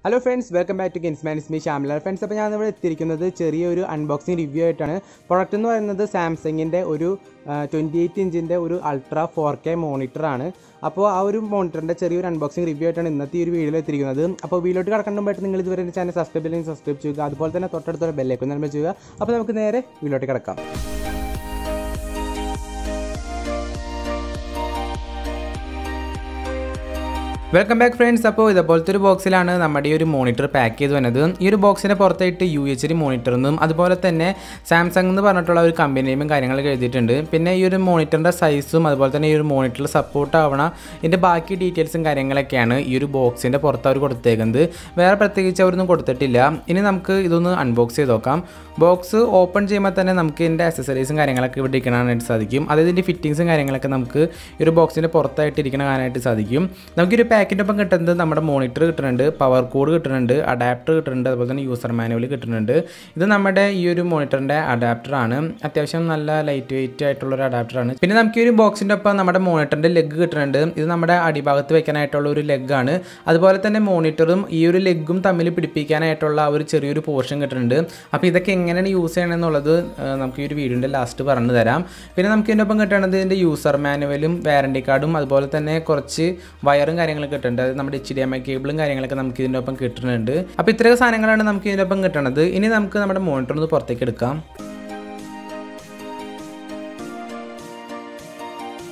Hello friends, welcome back to Kinz. It's me Shamla. Friends, അപ്പോൾ ഞാൻ ഇവിടെ എത്തിയിരിക്കുന്നത് ചെറിയൊരു അൺബോക്സിംഗ് റിവ്യൂ ആയിട്ടാണ്. പ്രൊഡക്റ്റ് എന്ന് പറയുന്നത് സാംസങ്ങിൻ്റെ ഒരു 28 ഇഞ്ചിൻ്റെ ഒരു അൾട്രാ 4K മോണിറ്ററാണ്. അപ്പോൾ ആ ഒരു മോണിറ്ററിൻ്റെ ചെറിയൊരു അൺബോക്സിംഗ് റിവ്യൂ ആയിട്ടാണ് ഇന്നത്തെ ഈ ഒരു വീഡിയോയിൽ എത്തിയിരിക്കുന്നത്. അപ്പോൾ വീഡിയോട്ട് കിടക്കുമ്പോഴായിട്ട് നിങ്ങൾ ഇതുവരെ ചാനൽ സബ്സ്ക്രൈബ് ചെയ്യണമെങ്കിൽ സബ്സ്ക്രൈബ് ചെയ്യുക. അതുപോലെ തന്നെ തൊട്ടടുത്തൊരു ബെല്ലൈക്കൺ നൽകുക ചെയ്യുക. അപ്പോൾ നമുക്ക് നേരെ വീഡിയോട്ട് കിടക്കാം. Welcome back friends. അപ്പോൾ ഇതുപോലത്തെ ഒരു ബോക്സിലാണ് നമ്മുടെ ഈ ഒരു മോണിറ്റർ പാക്ക് ചെയ്ത് വന്നത്. ഈ ഒരു ബോക്സിൻ്റെ പുറത്തായിട്ട് UHD മോണിറ്ററെന്നും അതുപോലെ തന്നെ സാംസങ് എന്ന് പറഞ്ഞിട്ടുള്ള ഒരു കമ്പനി നെയിമും കാര്യങ്ങളൊക്കെ എഴുതിയിട്ടുണ്ട്. പിന്നെ ഈ ഒരു മോണിറ്ററിൻ്റെ സൈസും അതുപോലെ തന്നെ ഈ ഒരു മോണിറ്ററിൽ സപ്പോർട്ട് ആവണ ഇതിൻ്റെ ബാക്കി ഡീറ്റെയിൽസും കാര്യങ്ങളൊക്കെയാണ് ഈ ഒരു ബോക്സിൻ്റെ പുറത്ത് അവർ കൊടുത്തേക്കുന്നത്. വേറെ പ്രത്യേകിച്ച് അവരൊന്നും കൊടുത്തിട്ടില്ല. ഇനി നമുക്ക് ഇതൊന്ന് അൺബോക്സ് ചെയ്ത് നോക്കാം. ബോക്സ് ഓപ്പൺ ചെയ്യുമ്പോൾ തന്നെ നമുക്ക് ഇതിൻ്റെ അക്സസറീസും കാര്യങ്ങളൊക്കെ ഇവിടെ ഇരിക്കാനായിട്ട് സാധിക്കും. അതായത് ഇതിൻ്റെ ഫിറ്റിങ്സും കാര്യങ്ങളൊക്കെ നമുക്ക് ഈ ഒരു ബോക്സിൻ്റെ പുറത്തായിട്ട് ഇരിക്കാനായിട്ട് സാധിക്കും. നമുക്കൊരു പാക്കിൻ്റെ ഒപ്പം കിട്ടുന്നത് നമ്മുടെ മോണിറ്റർ കിട്ടുന്നുണ്ട്, പവർ കോഡ് കിട്ടുന്നുണ്ട്, അഡാപ്റ്റർ കിട്ടുന്നുണ്ട്, അതുപോലെ തന്നെ യൂസർ മാനുവൽ കിട്ടുന്നുണ്ട്. ഇത് നമ്മുടെ ഈ ഒരു മോണിറ്ററിൻ്റെ അഡാപ്റ്ററാണ്. അത്യാവശ്യം നല്ല ലൈറ്റ് വെയിറ്റ് ആയിട്ടുള്ളൊരു അഡാപ്റ്ററാണ്. പിന്നെ നമുക്ക് ഈ ഒരു ബോക്സിൻ്റെ ഒപ്പം നമ്മുടെ മോണിറ്ററിൻ്റെ ലെഗ് കിട്ടുന്നുണ്ട്. ഇത് നമ്മുടെ അടിഭാഗത്ത് വെക്കാനായിട്ടുള്ള ഒരു ലെഗാണ്. അതുപോലെ തന്നെ മോണിറ്ററും ഈ ഒരു ലെഗും തമ്മിൽ പിടിപ്പിക്കാനായിട്ടുള്ള ഒരു ചെറിയൊരു പോർഷൻ കിട്ടുന്നുണ്ട്. അപ്പോൾ ഇതൊക്കെ എങ്ങനെയാണ് യൂസ് ചെയ്യണമെന്നുള്ളത് നമുക്ക് ഈ ഒരു വീഡിയോൻ്റെ ലാസ്റ്റ് പറഞ്ഞു തരാം. പിന്നെ നമുക്ക് ഇതിൻ്റെ ഒപ്പം കിട്ടുന്നത് ഇതിൻ്റെ യൂസർ മാനുവലും വാറണ്ടി കാർഡും അതുപോലെ തന്നെ കുറച്ച് വയറും കാര്യങ്ങളൊക്കെ കിട്ടുന്നുണ്ട്. അത് നമ്മുടെ HDMI കേബിളും കാര്യങ്ങളൊക്കെ നമുക്ക് ഇതിൻ്റെ ഒപ്പം കിട്ടുന്നുണ്ട്. അപ്പോൾ ഇത്രയും സാധനങ്ങളാണ് നമുക്ക് ഇതിൻ്റെ ഒപ്പം കിട്ടുന്നത്. ഇനി നമുക്ക് നമ്മുടെ മോണിറ്റർ ഒന്ന് പുറത്തേക്ക് എടുക്കാം.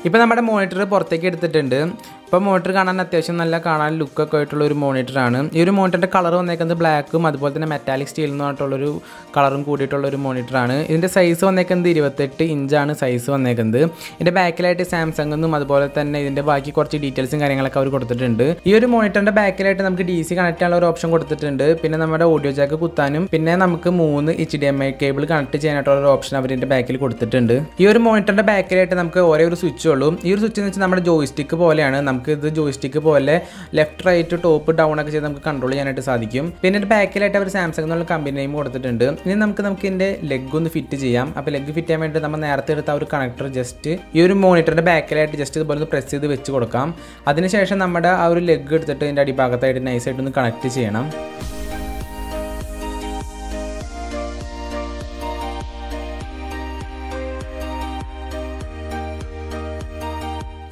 ഇപ്പോൾ നമ്മുടെ മോണിറ്റർ പുറത്തേക്ക് എടുത്തിട്ടുണ്ട്. ഇപ്പോൾ മോണിറ്റർ കാണാൻ അത്യാവശ്യം നല്ല കാണാൻ ലുക്കൊക്കെ ആയിട്ടുള്ള ഒരു മോണിറ്ററാണ്. ഈ ഒരു മോണിറ്ററിൻ്റെ കളർ വന്നേക്കുന്നത് ബ്ലാക്കും അതുപോലെ തന്നെ മെറ്റാലിക് സ്റ്റീൽ എന്ന് പറഞ്ഞിട്ടുള്ളൊരു കളറും കൂടിയിട്ടുള്ളൊരു മോണിറ്ററാണ്. ഇതിൻ്റെ സൈസ് വന്നേക്കുന്നത് 28 ഇഞ്ചാണ് സൈസ് വന്നേക്കുന്നത്. ഇതിൻ്റെ ബാക്കിലായിട്ട് സാംസങ് എന്നും അതുപോലെ തന്നെ ഇതിൻ്റെ ബാക്കി കുറച്ച് ഡീറ്റെയിൽസും കാര്യങ്ങളൊക്കെ അവർ കൊടുത്തിട്ടുണ്ട്. ഈ ഒരു മോണിറ്ററിൻ്റെ ബാക്കിലായിട്ട് നമുക്ക് DC കണക്ട് ചെയ്യാനുള്ള ഒരു ഓപ്ഷൻ കൊടുത്തിട്ടുണ്ട്. പിന്നെ നമ്മുടെ ഓഡിയോ ജാക്ക് കുത്താനും പിന്നെ നമുക്ക് 3 HDMI കേബിൾ കണക്ട് ചെയ്യാനായിട്ടുള്ള ഒരു ഓപ്ഷൻ അവരിൻ്റെ ബാക്കിൽ കൊടുത്തിട്ടുണ്ട്. ഈ ഒരു മോണിറ്ററിൻ്റെ ബാക്കിലായിട്ട് നമുക്ക് ഒരേ ഒരു സ്വിച്ച് ഉള്ളൂ. ഈ ഒരു സ്വിച്ച് എന്ന് വെച്ചാൽ നമ്മുടെ ജോയിസ്റ്റിക്ക് പോലെയാണ്. ഇത് ജോയിസ്റ്റിക്ക് പോലെ ലെഫ്റ്റ് റൈറ്റ് ടോപ്പ് ഡൗൺ ഒക്കെ ചെയ്ത് നമുക്ക് കൺട്രോൾ ചെയ്യാനായിട്ട് സാധിക്കും. പിന്നെ ബാക്കിലായിട്ട് അവർ സാംസങ് എന്നുള്ള കമ്പനി നെയിം കൊടുത്തിട്ടുണ്ട്. ഇനി നമുക്ക് ഇതിൻ്റെ ലെഗ് ഒന്ന് ഫിറ്റ് ചെയ്യാം. അപ്പോൾ ലെഗ് ഫിറ്റ് ചെയ്യാൻ വേണ്ടി നമ്മൾ നേരത്തെ എടുത്ത ഒരു കണക്ടർ ജസ്റ്റ് ഈ ഒരു മോണിറ്ററിന്റെ ബാക്കിലായിട്ട് ജസ്റ്റ് ഇതുപോലെ പ്രസ് ചെയ്ത് വെച്ച് കൊടുക്കാം. അതിനുശേഷം നമ്മുടെ ആ ഒരു ലെഗ് എടുത്തിട്ട് ഇതിൻ്റെ അടിഭാഗത്തായിട്ട് നൈസായിട്ട് ഒന്ന് കണക്ട് ചെയ്യണം.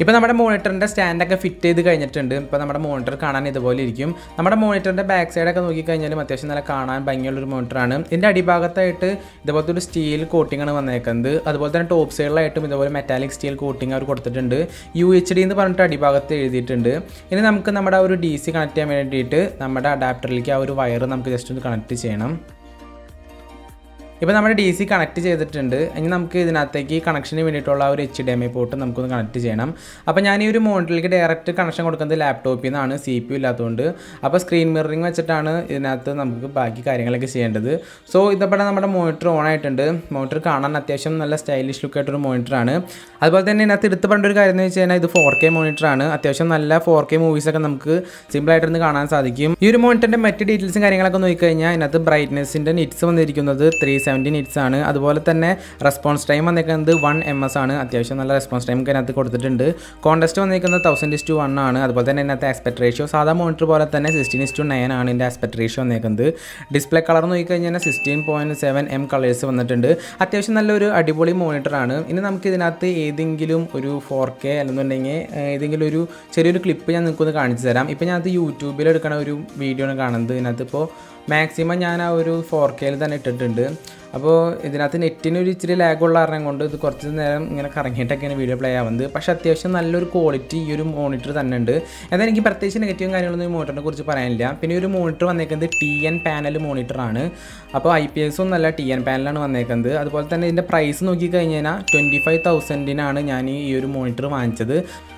ഇപ്പോൾ നമ്മുടെ മോണിറ്ററിൻ്റെ സ്റ്റാൻഡൊക്കെ ഫിറ്റ് ചെയ്ത് കഴിഞ്ഞിട്ടുണ്ട്. ഇപ്പോൾ നമ്മുടെ മോണിറ്റർ കാണാൻ ഇതുപോലെ ഇരിക്കും. നമ്മുടെ മോണിറ്ററിൻ്റെ ബാക്ക് സൈഡൊക്കെ നോക്കിക്കഴിഞ്ഞാലും അത്യാവശ്യം നല്ല കാണാൻ ഭംഗിയുള്ളൊരു മോണിറ്ററാണ്. ഇതിൻ്റെ അടിഭാഗത്തായിട്ട് ഇതുപോലത്തെ ഒരു സ്റ്റീൽ കോട്ടിങ്ങാണ് വന്നേക്കുന്നത്. അതുപോലെ തന്നെ ടോപ്പ് സൈഡിലായിട്ടും ഇതുപോലെ മെറ്റാലിക് സ്റ്റീൽ കോട്ടിങ് അവർ കൊടുത്തിട്ടുണ്ട്. UHD എന്ന് പറഞ്ഞിട്ട് അടിഭാഗത്ത് എഴുതിയിട്ടുണ്ട്. ഇനി നമുക്ക് നമ്മുടെ ഒരു DC കണക്ട് ചെയ്യാൻ വേണ്ടിയിട്ട് നമ്മുടെ അഡാപ്റ്ററിലേക്ക് ആ ഒരു വയർ നമുക്ക് ജസ്റ്റ് ഒന്ന് കണക്ട് ചെയ്യണം. ഇപ്പോൾ നമ്മുടെ DC കണക്ട് ചെയ്തിട്ടുണ്ട്. ഇനി നമുക്ക് ഇതിനകത്തേക്ക് കണക്ഷന് വേണ്ടിയിട്ടുള്ള ഒരു HDMI പോർട്ട് നമുക്കൊന്ന് കണക്ട് ചെയ്യണം. അപ്പോൾ ഞാൻ ഈ ഒരു മോണിറ്ററിലേക്ക് ഡയറക്റ്റ് കണക്ഷൻ കൊടുക്കുന്നത് ലാപ്ടോപ്പിൽ നിന്നാണ്, CPU ഇല്ലാത്തതുകൊണ്ട്. അപ്പോൾ സ്ക്രീൻ മിററിങ് വെച്ചിട്ടാണ് ഇതിനകത്ത് നമുക്ക് ബാക്കി കാര്യങ്ങളൊക്കെ ചെയ്യേണ്ടത്. സോ ഇതപ്പോൾ നമ്മുടെ മോണിറ്റർ ഓൺ ആയിട്ടുണ്ട്. മോണിറ്റർ കാണാൻ അത്യാവശ്യം നല്ല സ്റ്റൈലിഷ് ലുക്ക് ആയിട്ടൊരു മോണിറ്ററാണ്. അതുപോലെ തന്നെ ഇതിനകത്ത് എടുത്ത് പറഞ്ഞ ഒരു കാര്യം എന്ന് വെച്ച് കഴിഞ്ഞാൽ ഇത് 4K മോണിറ്ററാണ്. അത്യാവശ്യം നല്ല 4K മൂവീസൊക്കെ നമുക്ക് സിമ്പിളായിട്ടൊന്ന് കാണാൻ സാധിക്കും. ഈ ഒരു മോണിറ്ററിൻ്റെ മറ്റ് ഡീറ്റെയിൽസും കാര്യങ്ങളൊക്കെ നോക്കിക്കഴിഞ്ഞാൽ ഇതിനകത്ത് ബ്രൈറ്റ്നെസ്സിൻ്റെ നിറ്റ്സ് വന്നിരിക്കുന്നത് 370 നിറ്റ്സ് ആണ്. അതുപോലെ തന്നെ റെസ്പോൺസ് ടൈം വന്നിരിക്കുന്നത് 1 ms ആണ്. അത്യാവശ്യം നല്ല റെസ്പോൺസ് ടൈം അതിനകത്ത് കൊടുത്തിട്ടുണ്ട്. കോൺട്രാസ്റ്റ് വന്നിരിക്കുന്നത് 1000:1 ആണ്. അതുപോലെ തന്നെ ഇതിനകത്ത് ആസ്പെക്ട് റേഷ്യോ സാധാ മോണിറ്റർ പോലെ തന്നെ 16:9 ആണ് ഇതിൻ്റെ ആസ്പെക്ട് റേഷ്യോ വന്നിരിക്കുന്നത്. ഡിസ്പ്ലേ കളർ നോക്കിക്കഴിഞ്ഞാൽ 16.7 mm കളേഴ്സ് വന്നിട്ടുണ്ട്. അത്യാവശ്യം നല്ലൊരു അടിപൊളി മോണിറ്ററാണ്. ഇനി നമുക്ക് ഇതിനകത്ത് ഏതെങ്കിലും ഒരു 4K അല്ലെന്നുണ്ടെങ്കിൽ ഏതെങ്കിലും ഒരു ചെറിയൊരു ക്ലിപ്പ് ഞാൻ നിങ്ങൾക്കൊന്ന് കാണിച്ചു തരാം. ഇപ്പോൾ ഞാനത് യൂട്യൂബിൽ എടുക്കണ ഒരു വീഡിയോ ആണ് കാണുന്നത്. ഇതിനകത്ത് ഇപ്പോൾ മാക്സിമം ഞാൻ ആ ഒരു 4Kയിൽ തന്നെ ഇട്ടിട്ടുണ്ട്. അപ്പോൾ ഇതിനകത്ത് നെറ്റിന് ഒരു ഇച്ചിരി ലാഗുള്ള കാരണം കൊണ്ട് ഇത് കുറച്ച് നേരം ഇങ്ങനെ കറങ്ങിയിട്ടൊക്കെയാണ് വീഡിയോ പ്ലേ ആവുന്നത്. പക്ഷേ അത്യാവശ്യം നല്ലൊരു ക്വാളിറ്റി ഈ ഒരു മോണിറ്റർ തന്നെ ഉണ്ട്. എന്നാൽ എനിക്ക് പ്രത്യേകിച്ച് നെഗറ്റീവും കാര്യങ്ങളൊന്നും ഈ മോണിറ്ററിനെ കുറിച്ച് പറയാനില്ല. പിന്നെ ഈ ഒരു മോണിറ്റർ വന്നേക്കുന്നത് TN പാനൽ മോണിറ്ററാണ്. അപ്പോൾ IPS ഒന്നല്ല, TN പാനലാണ് വന്നേക്കുന്നത്. അതുപോലെ തന്നെ ഇതിൻ്റെ പ്രൈസ് നോക്കിക്കഴിഞ്ഞാൽ 25,000-നാണ് ഞാൻ ഈ ഒരു മോണിറ്റർ വാങ്ങിച്ചത്.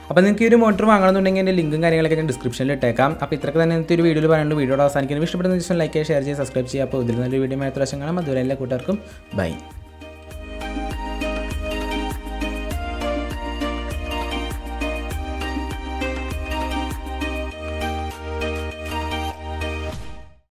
അപ്പോൾ നിങ്ങൾക്ക് ഈ ഒരു മോണിറ്റർ വാങ്ങണമെന്നുണ്ടെങ്കിൽ എൻ്റെ ലിങ്കും കാര്യങ്ങളൊക്കെ ഞാൻ ഡിസ്ക്രിപ്ഷനിൽ ഇട്ടേക്കാം. അപ്പോൾ ഇത്രയ്ക്ക് തന്നെ ഇന്നത്തെ ഒരു വീഡിയോയിൽ പറയാനുള്ള വീഡിയോയുടെ അവസാനിക്കുന്നത്. ഇഷ്ടപ്പെടുന്ന ദിവസം ലൈക്ക് ചെയ്യുക, ഷെയർ ചെയ്യുക, സബ്സ്ക്രൈബ് ചെയ്യുക. അപ്പോൾ ഇതിൽ നല്ലൊരു വീഡിയോ മാത്രം കാണാം. അതുവരെ എല്ലാ കൂട്ടുകാർക്കും ബൈ.